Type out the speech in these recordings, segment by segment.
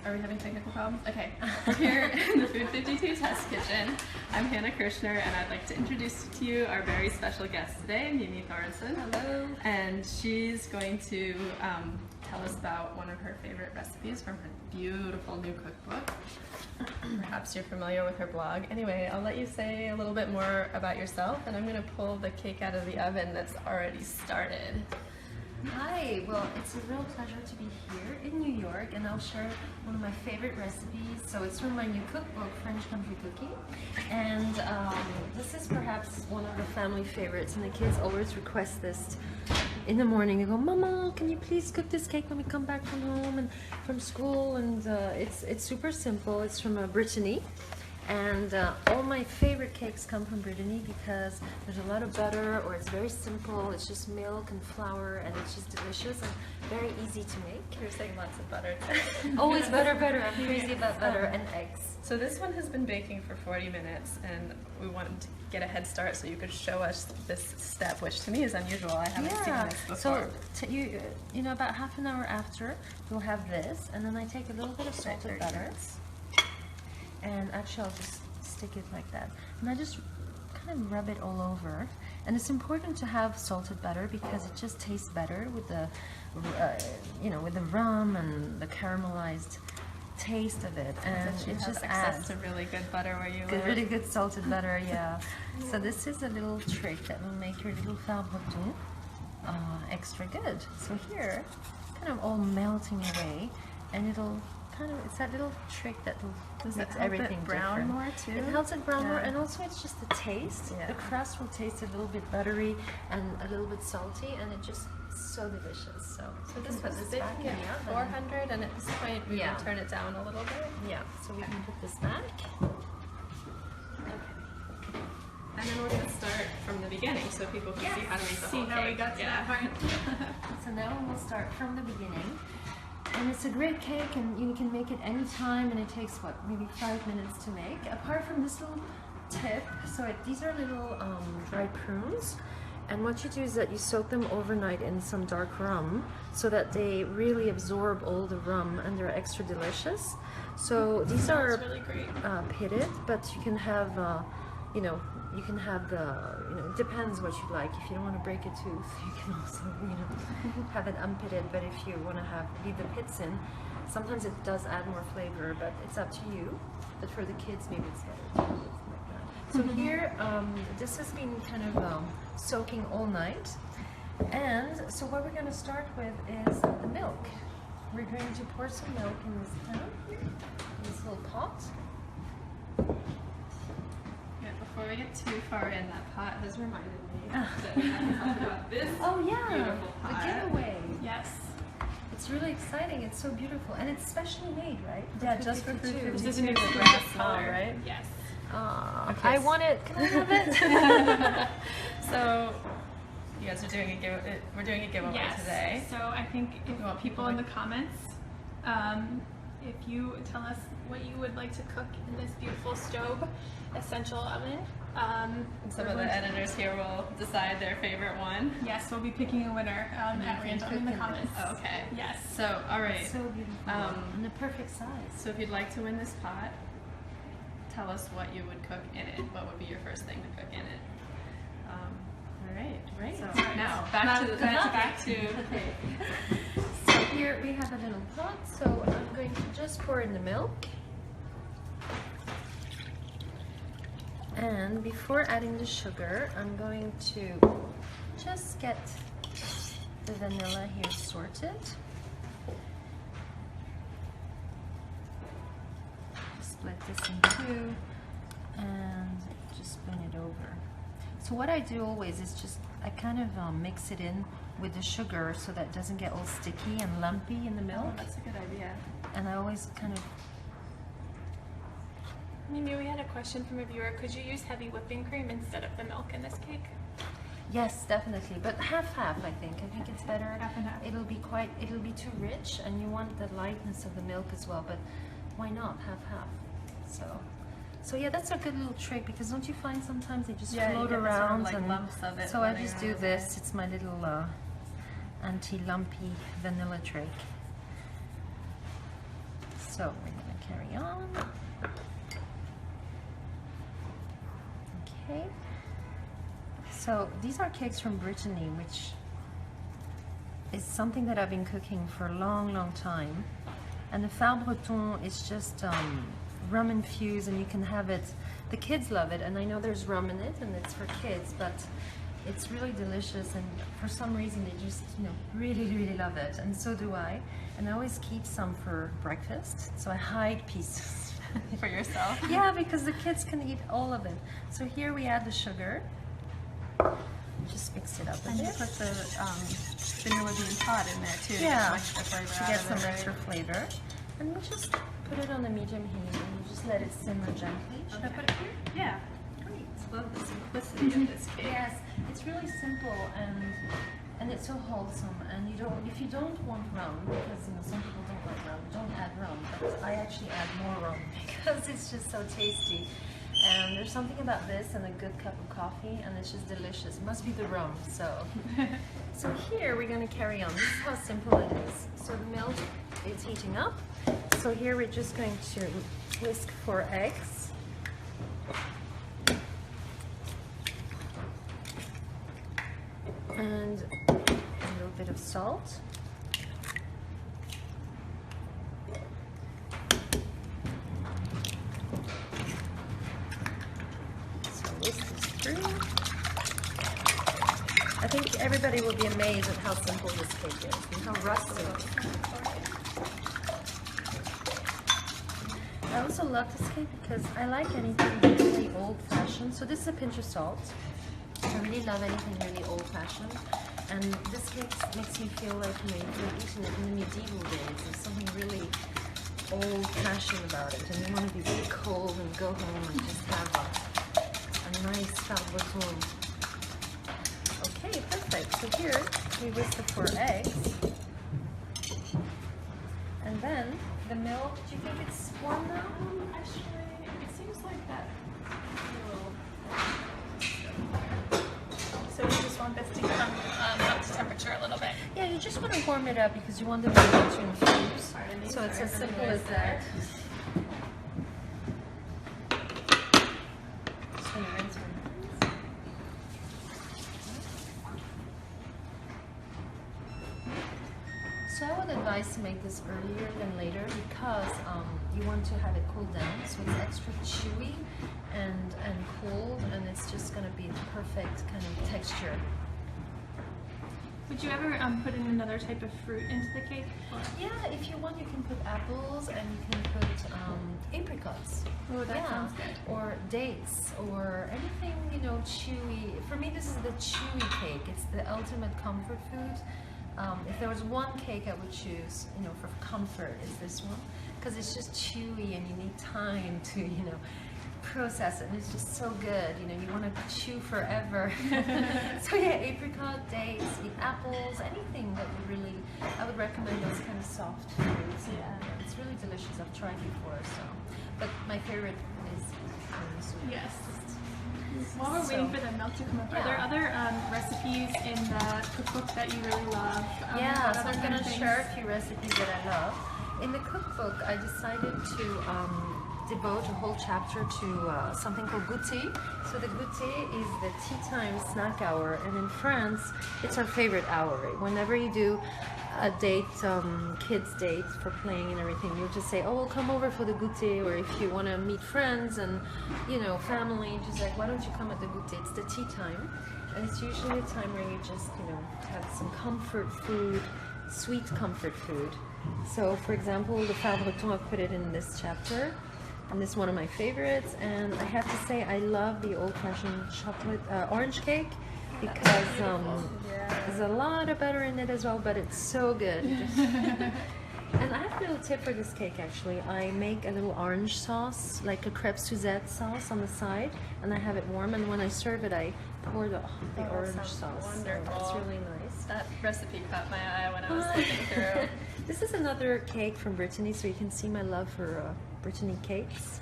Are we having technical problems? Okay, we're here in the Food 52 Test Kitchen. I'm Hannah Kirshner, and I'd like to introduce to you our very special guest today, Mimi Thorisson. Hello. And she's going to tell us about one of her favorite recipes from her beautiful new cookbook. Perhaps you're familiar with her blog. Anyway, I'll let you say a little bit more about yourself, and I'm going to pull the cake out of the oven that's already started. Hi, well, it's a real pleasure to be here in New York, and I'll share one of my favorite recipes. So it's from my new cookbook, French Country Cooking, and this is perhaps one of the family favorites, and the kids always request this in the morning. They go, "Mama, can you please cook this cake when we come back from home and from school?" And it's super simple. It's from Brittany. And all my favorite cakes come from Brittany because there's a lot of butter, or it's very simple. It's just milk and flour, and it's just delicious and very easy to make. You're saying lots of butter. Always butter. I'm crazy about butter and eggs. So this one has been baking for 40 minutes, and we wanted to get a head start so you could show us this step, which to me is unusual. I haven't seen this before. So you know, about half an hour after, you'll have this, and then I take a little bit of salted butter. And actually I'll just stick it like that, and I just kind of rub it all over. And it's important to have salted butter because it just tastes better with the with the rum and the caramelized taste of it, and it just adds to really good butter where you live. Really good salted butter. Yeah. So this is a little trick that will make your little Far Breton extra good. So here, kind of all melting away, and it'll it's that little trick that makes everything brown different. More too. It helps it brown more, and also it's just the taste. Yeah. The crust will taste a little bit buttery and a little bit salty, and it's just so delicious. So this was back in 400, and at this point we will turn it down a little bit. Yeah. So we can put this back. Okay. And then we're going to start from the beginning so people can see how to make the whole cake. How we got to that part. So now we'll start from the beginning. And it's a great cake, and you can make it anytime, and it takes, what, maybe 5 minutes to make. Apart from this little tip, these are little dried prunes, and what you do is that you soak them overnight in some dark rum so that they really absorb all the rum, and they're extra delicious. So these are really great. Pitted, but you can have, you can have it depends what you like. If you don't want to break a tooth, you can also, have it unpitted, but if you want to leave the pits in, sometimes it does add more flavor, but it's up to you. But for the kids, maybe it's better to do something like that. So here, this has been kind of soaking all night. And so what we're going to start with is the milk. We're going to pour some milk in this pan, in this little pot. Before we get too far in, that pot has reminded me that we have to talk about this beautiful pot. The giveaway. Yes. It's really exciting. It's so beautiful, and it's specially made, right? Yeah, just for Food 52. This is a new grass color, right? Yes. Okay. I want it. Can I have it? So, you guys are doing we're doing a giveaway today. So I think if you want people in the comments, if you tell us what you would like to cook in this beautiful stove essential oven. Some of the editors here will decide their favorite one. Yes, we'll be picking a winner at random in the comments. Okay. Yes. So, all right. It's so beautiful. And the perfect size. So if you'd like to win this pot, tell us what you would cook in it. What would be your first thing to cook in it? All right. Right. So now back to Okay. So here we have a little pot. So I'm going to just pour in the milk. And before adding the sugar, I'm going to just get the vanilla here sorted. Split this in two and just spoon it over. So what I do always is I kind of mix it in with the sugar so that it doesn't get all sticky and lumpy in the milk. Oh, that's a good idea. And I always kind of... Mimi, we had a question from a viewer. Could you use heavy whipping cream instead of the milk in this cake? Yes, definitely, but half-half. I think it's better. Half and half. It'll be too rich, and you want the lightness of the milk as well. But why not half-half? So yeah, that's a good little trick, because don't you find sometimes they just float around sort of like lumps of it. So I just do this. It's my little anti-lumpy vanilla trick. So So we're gonna carry on. Okay. So these are cakes from Brittany, which is something that I've been cooking for a long, long time. And the Far Breton is just rum infused, and you can have it. The kids love it, and I know there's rum in it, and it's for kids, but it's really delicious. And for some reason, they just, really, really love it, and so do I. And I always keep some for breakfast, so I hide pieces. For yourself? Yeah, because the kids can eat all of it. So here we add the sugar. Just mix it up a And you bit. put the vanilla bean pod in there too. Yeah, To get some extra flavor to out get of some it, right? extra flavor. And we just put it on a medium heat, and you just let it simmer gently. Should I Okay. put it here? Yeah. Great. Love the simplicity of this cake. Yes, it's really simple, and it's so wholesome. And if you don't want rum, because some people don't like rum, don't add rum. But I actually add more rum because it's just so tasty. And there's something about this and a good cup of coffee, and it's just delicious. It must be the rum. So here we're going to carry on. This is how simple it is. So the milk is heating up. So here we're just going to whisk 4 eggs. And a little bit of salt. So whisk this through. I think everybody will be amazed at how simple this cake is and how rustic. I also love this cake because I like anything really old-fashioned. So this is a pinch of salt. I really love anything really old-fashioned, and this cake makes me feel like you're eating it in the medieval days. There's something really old-fashioned about it, and you want to be really cold and go home and just have a nice Far Breton. Okay, perfect. So here we whisk the 4 eggs, and then the milk. Do you think it's warm now? Actually, it seems like that. So we just want this to come up to temperature a little bit. Yeah, you just want to warm it up because you want the milk to infuse. Pardon me, So it's sorry as for the simple noise as that. Just want to rinse my hands. So I would advise to make this earlier than later because you want to have it cool down, so it's extra chewy and cool, and it's just going to be the perfect kind of texture. Would you ever put in another type of fruit into the cake? Yeah, if you want, you can put apples, and you can put apricots. Oh, that sounds good. Or dates, or anything, chewy. For me, this is the chewy cake. It's the ultimate comfort food. If there was one cake I would choose, for comfort, is this one, because it's just chewy and you need time to, process it, and it's just so good. You want to chew forever. So yeah, apricot, dates, apples, anything that would really, I would recommend those kind of soft foods. Yeah, it's really delicious. I've tried before, but my favorite is sweet. Yes. While we're waiting for the milk to come up, are there other recipes in the cookbook that you really love? Yeah, what so other I'm kind going of to things? share a few recipes that I love. In the cookbook, I decided to devote a whole chapter to something called goûter. So the goûter is the tea time snack hour, and in France, it's our favorite hour. Whenever you do a date, kids date for playing and everything, you just say, oh, we'll come over for the goûter, or if you want to meet friends and, family, just like, why don't you come at the goûter? It's the tea time, and it's usually a time where you just, have some comfort food, sweet comfort food. So, for example, the Far Breton, I put it in this chapter, and this is one of my favorites, and I have to say I love the old-fashioned chocolate orange cake, because there's a lot of butter in it as well, but it's so good. And I have a little tip for this cake, actually. I make a little orange sauce, like a crepe Suzette sauce on the side, and I have it warm, and when I serve it, I pour the orange sounds sauce. wonderful. So it's really nice. That recipe caught my eye when I was looking through. This is another cake from Brittany, so you can see my love for Brittany cakes.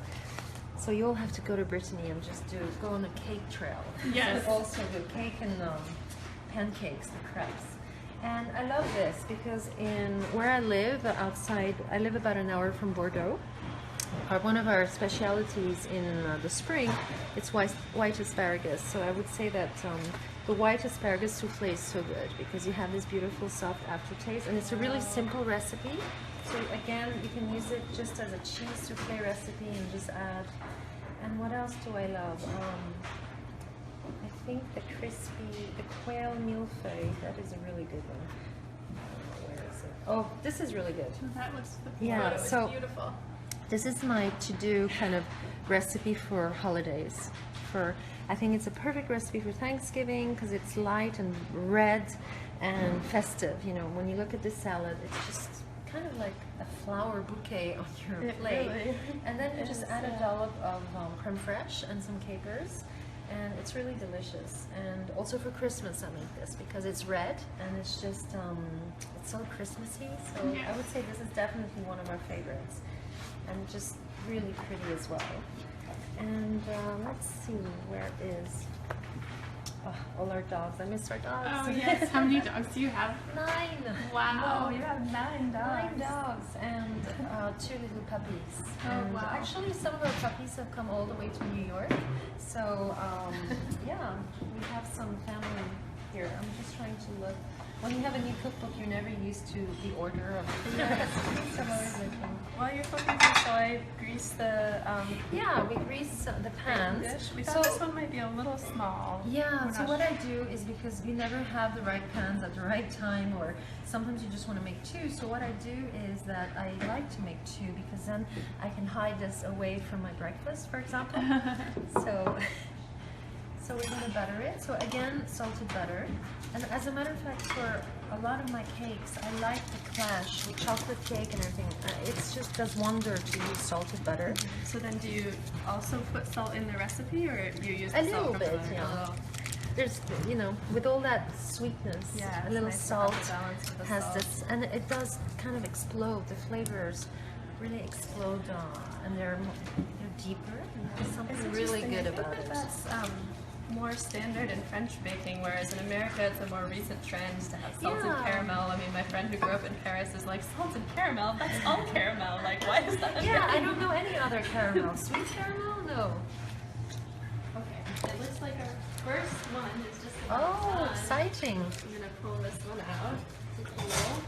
So you'll have to go to Brittany and just go on a cake trail. Yes. So also do cake and pancakes, the crepes. And I love this because in where I live outside, I live about an hour from Bordeaux. One of our specialities in the spring, it's white asparagus. So I would say that the white asparagus souffle is so good because you have this beautiful soft aftertaste, and it's a really simple recipe. So again, you can use it just as a cheese souffle recipe and just add. And what else do I love? I think the quail millefeuille, that is a really good one. Where is it? Oh, this is really good. That looks Yeah, so beautiful. this is my to-do kind of recipe for holidays. I think it's a perfect recipe for Thanksgiving because it's light and red and festive. You know, when you look at this salad, it's just kind of like a flower bouquet on your plate. Really and then you just add a dollop of creme fraiche and some capers. And it's really delicious. And also for Christmas I make this because it's red and it's just, it's so Christmassy. So I would say this is definitely one of our favorites. And just really pretty as well. And let's see, where is all our dogs? I miss our dogs. Oh yes, how many dogs do you have? 9. Wow. Oh, you have 9 dogs. 9 dogs and 2 little puppies. Oh, And wow. actually some of our puppies have come all the way to New York. So yeah, we have some family here. I'm just trying to look. When you have a new cookbook, you're never used to the order of the recipes. So I'm always looking. While you're cooking some soy, grease the Yeah, we grease the pans. dish. We thought this one might be a little small. Yeah, We're so not what I do is because you never have the right pans at the right time, or sometimes you just want to make 2. So what I do is that I like to make 2 because then I can hide this away from my breakfast, for example. So we're going to butter it. So again, salted butter. And as a matter of fact, for a lot of my cakes, I like the clash, the chocolate cake and everything. It just does wonder to use salted butter. So then do you also put salt in the recipe, or do you use A the salt little from bit, the yeah. little- There's, you know, with all that sweetness, Yeah, a it's little nice to have salt the balance of the has salt. this, and it does kind of explode. The flavors really explode, and they're deeper. There's something It's really interesting. good I think about it. That's more standard in French baking, whereas in America it's a more recent trend to have salted Yeah. caramel. I mean, my friend who grew up in Paris is like, salted caramel? That's all caramel. Like, why is that? Yeah, I don't know any other caramel. Sweet caramel? No. Okay, it looks like our first one is just about Oh, done. exciting. I'm gonna pull this one out. It's cool.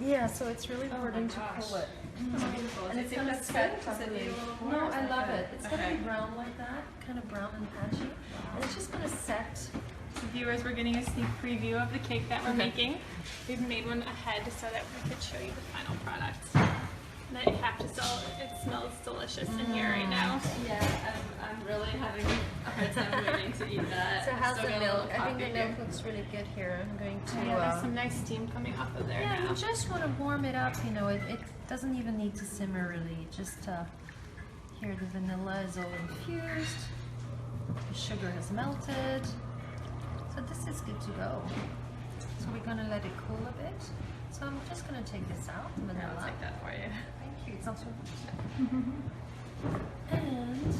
Yeah, so it's really important to gosh. pull it. It's beautiful. And Do you it's think gonna that's set good? Does it properly. need a little more, No, or is I that love good? it. It's gonna Okay. be brown like that, kind of brown and patchy. And it's just gonna set. So viewers, we're getting a sneak preview of the cake that we're making. We've made one ahead so that we could show you the final product. That you have to sell. It smells delicious in here right now. Yeah, I'm really having a hard time waiting to eat that. So how's Still the got a little milk? I think the coffee milk here. looks really good here. I'm going to. Yeah, there's some nice steam coming off of there Yeah, now. you just want to warm it up. You know, it doesn't even need to simmer really. Just here, the vanilla is all infused. The sugar has melted. So this is good to go. So we're gonna let it cool a bit. So I'm just gonna take this out, the Here, vanilla. I'll take that for you. Thank you. It's not so And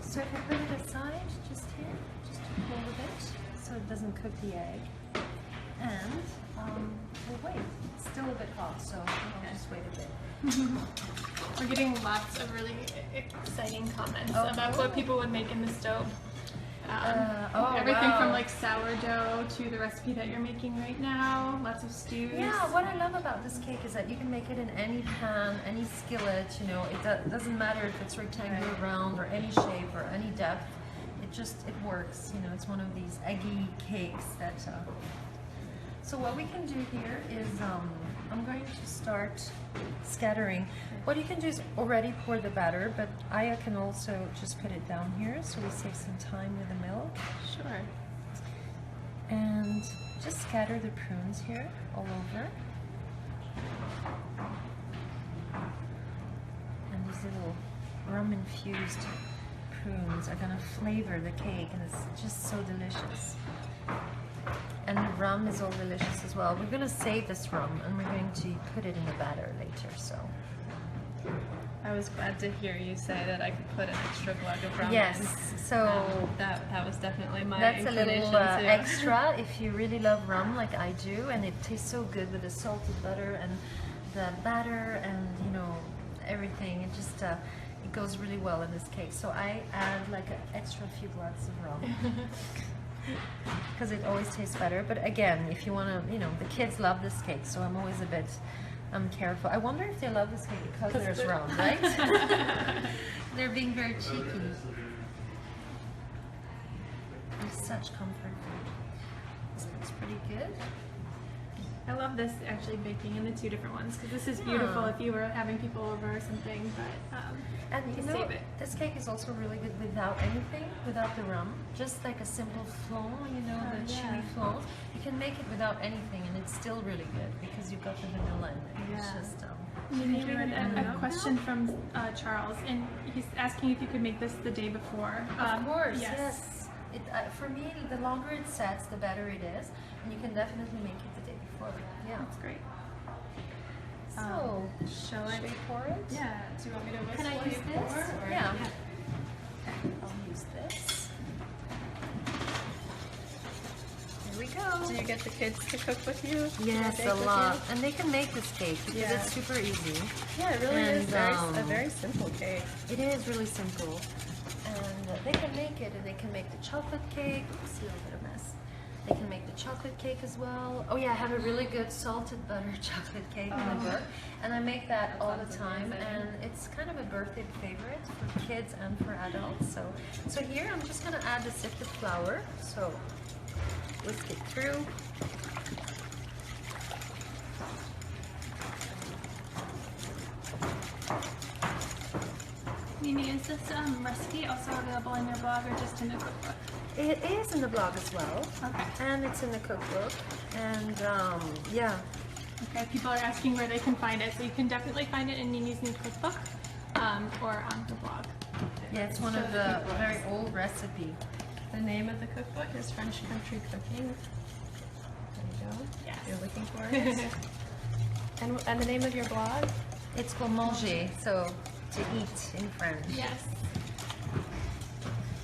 so if I put it aside, just here, just to cool a bit, so it doesn't cook the egg. And we'll wait. It's still a bit hot, so I'll just wait a bit. We're getting lots of really exciting comments Oh, about cool. what people would make in the stove. Oh, Everything wow. from like sourdough to the recipe that you're making right now. Lots of stews. Yeah, what I love about this cake is that you can make it in any pan, any skillet, you know, it doesn't matter if it's rectangular, round, or any shape, or any depth. It works, you know, it's one of these eggy cakes that... So what we can do here is, I'm going to start scattering. What you can do is already pour the batter, but I can also just put it down here, so we save some time with the milk. Sure. And just scatter the prunes here all over. And these little rum-infused prunes are gonna flavor the cake, and it's just so delicious. And the rum is all delicious as well. We're gonna save this rum, and we're going to put it in the batter later, so. I was glad to hear you say that I could put an extra glug of rum in. Yes, so That was definitely my that's a inclination little too. extra if you really love rum like I do, and it tastes so good with the salted butter and the batter and you know everything. It just it goes really well in this cake. So I add like an extra few glugs of rum because it always tastes better. But again, if you want to, you know, the kids love this cake, so I'm always a bit careful. I wonder if they love this cake because there's rum, right? They're being very cheeky. There's such comfort food. This looks pretty good. I love this actually baking in the two different ones because this is beautiful if you were having people over or something. But And you know, save it. this cake is also really good without anything, without the rum. Just like a simple flan, you know, the chewy flan. You can make it without anything and it's still really good because you've got the vanilla in it. It's just, Mimi, we had a question from Charles, and he's asking if you could make this the day before. of course, yes. It, for me, the longer it sets, the better it is. And you can definitely make it the day before. Yeah. That's great. So, Shall should we pour it? Yeah. Do you want me to whisk Can I while use you this? pour, or- Yeah. I'll use this. Here we go. Do you get the kids to cook with you? Yes, Bake a with lot. you? And they can make this cake because Yeah. it's super easy. Yeah, it really is And, a very simple cake. It is really simple. And they can make it, and they can make the chocolate cake. Oops, a little bit of mess. They can make the chocolate cake as well. Oh yeah, I have a really good salted butter chocolate cake in the book. And I make that all the time. And it's kind of a birthday favorite for kids and for adults. So here I'm just gonna add the sifted flour. So whisk it through. Mimi, is this recipe also available in your blog or just in the cookbook? It is in the blog as well. Okay. And it's in the cookbook. And yeah. Okay, people are asking where they can find it, so you can definitely find it in Mimi's new cookbook or on her blog. Yeah, it's one of the very old recipe. The name of the cookbook is French Country Cooking. There you go. Yes. You're looking for it. and the name of your blog? It's called Manger, so to eat in French. Yes.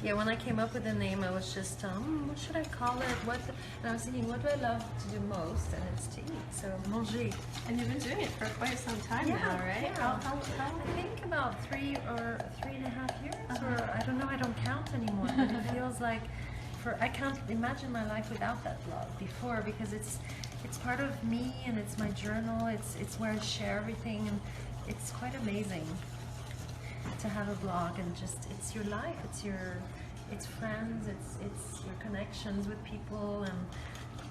Yeah, when I came up with the name, I was just, what should I call it? And I was thinking, what do I love to do most? And it's to eat, so Manger. And you've been doing it for quite some time now, right? Yeah. I think about 3 or 3.5 years, or I don't know, I don't count anymore. But it feels like, I can't imagine my life without that blog before, because it's part of me, and it's my journal, it's where I share everything, and it's quite amazing to have a blog, and just it's your life, it's friends, it's your connections with people. And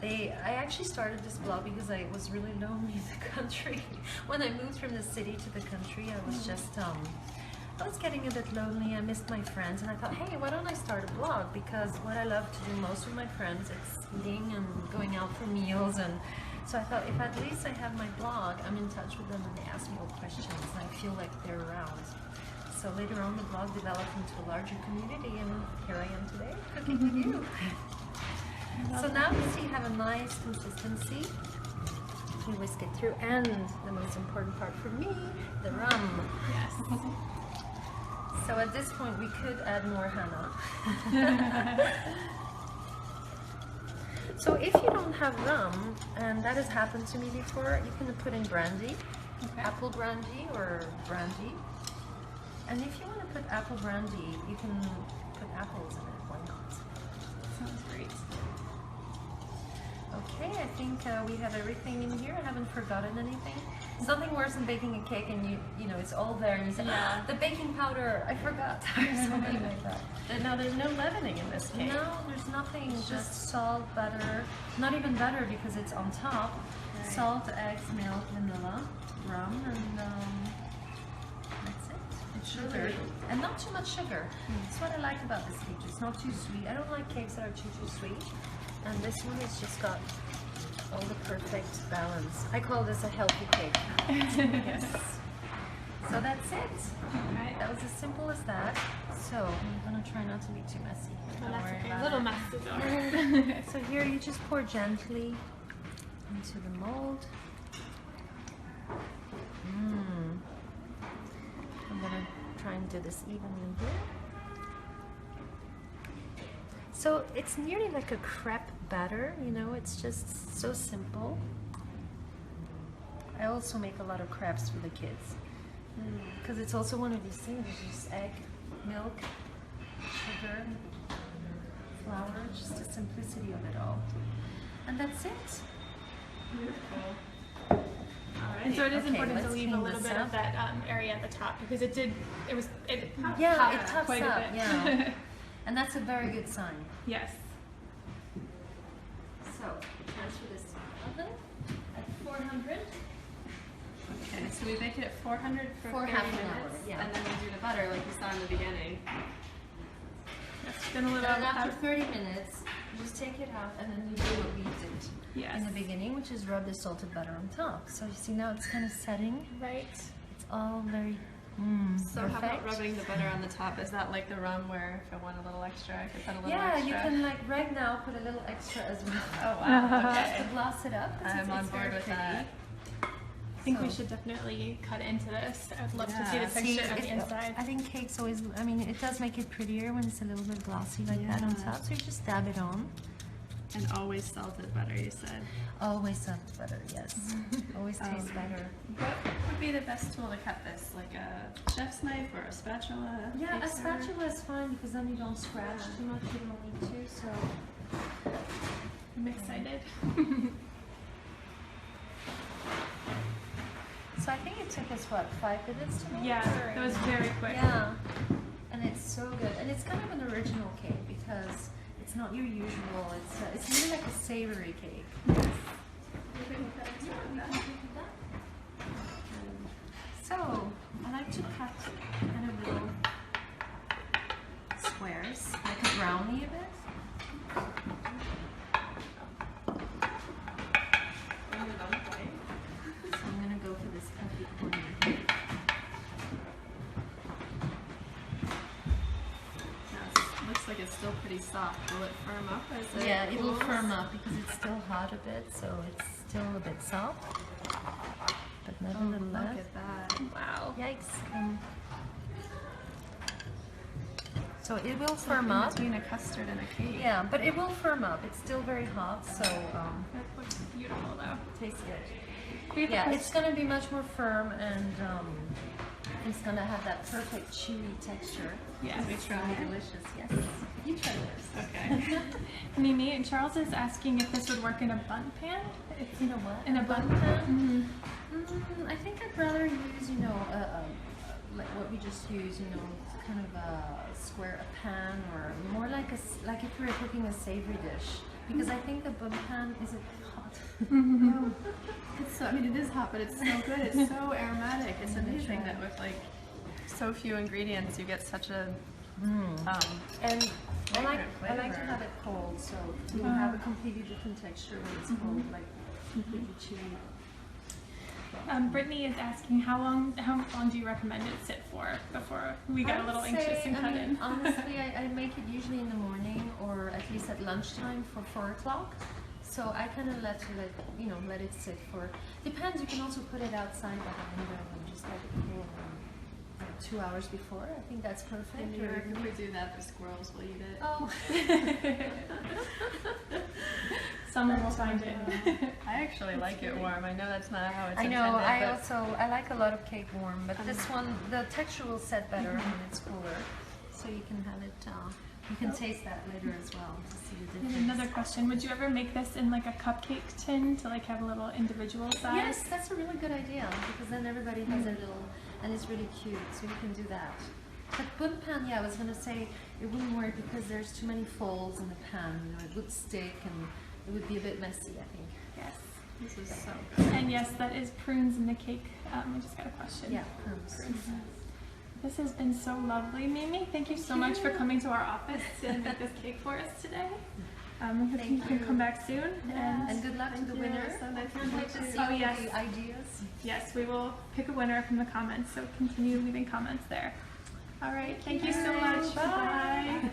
I actually started this blog because I was really lonely in the country. When I moved from the city to the country, I was just I was getting a bit lonely. I missed my friends, and I thought, hey, why don't I start a blog? Because what I love to do most with my friends, it's eating and going out for meals. And so I thought, if at least I have my blog, I'm in touch with them and they ask me all questions, and I feel like they're around. So later on, the blog developed into a larger community, and here I am today, cooking with you. So now you see, have a nice consistency. You whisk it through, and the most important part for me, the rum. Yes. So at this point, we could add more Hannah. So if you don't have rum, and that has happened to me before, you can put in brandy, apple brandy or brandy. And if you want to put apple brandy, you can put apples in it. Why not? Sounds great. Okay, I think we have everything in here. I haven't forgotten anything. There's nothing worse than baking a cake and you know, it's all there and you say, Yeah. the baking powder, I forgot, or something like that. No, there's no leavening in this cake. No, there's nothing. It's just salt, butter. Not even butter because it's on top. Right. Salt, eggs, milk, vanilla, rum, and that's it. It's sugar, and not too much sugar. That's what I like about this cake. It's not too sweet. I don't like cakes that are too sweet. And this one has just got all the perfect balance. I call this a healthy cake. Yes. So that's it. Right. That was as simple as that. So I'm gonna try not to be too messy. Well, Don't that's worry okay. about A little it. mess is all right. So here you just pour gently into the mold. gonna try and do this evenly here. So it's nearly like a crepe batter, you know, it's just so simple. I also make a lot of crepes for the kids because it's also one of these things, it's just egg, milk, sugar, flour, just the simplicity of it all. And that's it. Beautiful. Alright. And so it is Okay, important to let's leave a clean little this bit up. of that area at the top because it Yeah, popped it puffs quite up, a bit. yeah. And that's a very good sign. Yes. So, transfer this to the oven at 400. Okay, so we bake it at 400 for For 30 half an minutes, hour, yeah. and then we do the butter like you saw in the beginning. It's been a little And after 30 minutes, you just take it out and then you do what we did Yes. in the beginning, which is rub the salted butter on top. So you see now it's kind of setting. Right. It's all very So perfect. how about rubbing the butter on the top? Is that like the rum where if I want a little extra, I could put a little Yeah, extra? you can like right now put a little extra as well. Oh wow, Just okay. to gloss it up. 'Cause I'm on it's board very with pretty. that. I think we So- should definitely cut into this. I'd love to see Yeah. the texture of the it- inside. I think cakes always, I mean, it does make it prettier when it's a little bit glossy like that on Yeah. top. So you just dab it on. And always salted butter, you said. Always salted butter, yes. Always tastes better. What would be the best tool to cut this? Like a chef's knife or a spatula? Yeah, a Mixer? spatula is fine because then you don't scratch too much. You don't need to. So I'm excited. So I think it took us what, 5 minutes to make? Yeah, or- that was very quick. Yeah, and it's so good, and it's kind of an original cake because it's not your usual. It's really like a savory cake. So I like to cut kind of little squares, like a brownie a bit. So I'm gonna go for this puffy corner here. Now, it looks like it's still pretty soft. Will it firm up as it Yeah, it will cools? firm up because it's still hot a bit, so it's still a bit soft. But Oh, nevertheless, look at that. Wow. yikes. So it will It's firm like in up. between a custard and a cake. Yeah, but it will firm up. It's still very hot, so That looks beautiful though. tastes good. We have a Yeah, question- it's gonna be much more firm and it's gonna have that perfect chewy texture. Yes. We try. Delicious, yes. You try yours. Okay. Mimi, and Charles is asking if this would work in a bun pan. If, You know what? in a bun pan? I think I'd rather use, you know, like what we just used, you know, kind of a square, a pan, or more like like if you were cooking a savory dish, because I think the bun pan is a bit hot. No. It's so, I mean, it is hot, but it's so good. It's so aromatic. It's amazing that with like so few ingredients, you get such a And I like Flavor. to have it cold, so you have a completely different texture when it's cold, like completely chewy. Brittany is asking how long do you recommend it sit for before we get a little anxious and cut in? Honestly, I make it usually in the morning or at least at lunchtime for 4 o'clock. So I kind of let it sit for. Depends. You can also put it outside by the window and just let it cool. 2 hours before. I think that's perfect. In New York, if we do that, the squirrels will eat it. Oh. Someone will find it. I actually like it warm. I know that's not how it's I know. intended, but I like a lot of cake warm, but this one, the texture will set better when it's cooler. So you can have it. You can taste that later as well to see the And difference. another question: would you ever make this in like a cupcake tin to like have a little individual size? Yes, that's a really good idea because then everybody has their little, and it's really cute. So you can do that. But bun pan, yeah, I was gonna say it wouldn't work because there's too many folds in the pan. You know, it would stick and it would be a bit messy, I think. Yes. this is so good. And yes, that is prunes in the cake. We just got a question. Yeah, prunes. This has been so lovely, Mimi. Thank you so much for coming to our office to make this cake for us today. We hope Thank you can you. come back soon. And good luck to the you. winner. So nice I can't to wait meet to you. see Oh, all yes. the ideas. Yes, we will pick a winner from the comments, so continue leaving comments there. All right, thank you so much. Bye. Bye.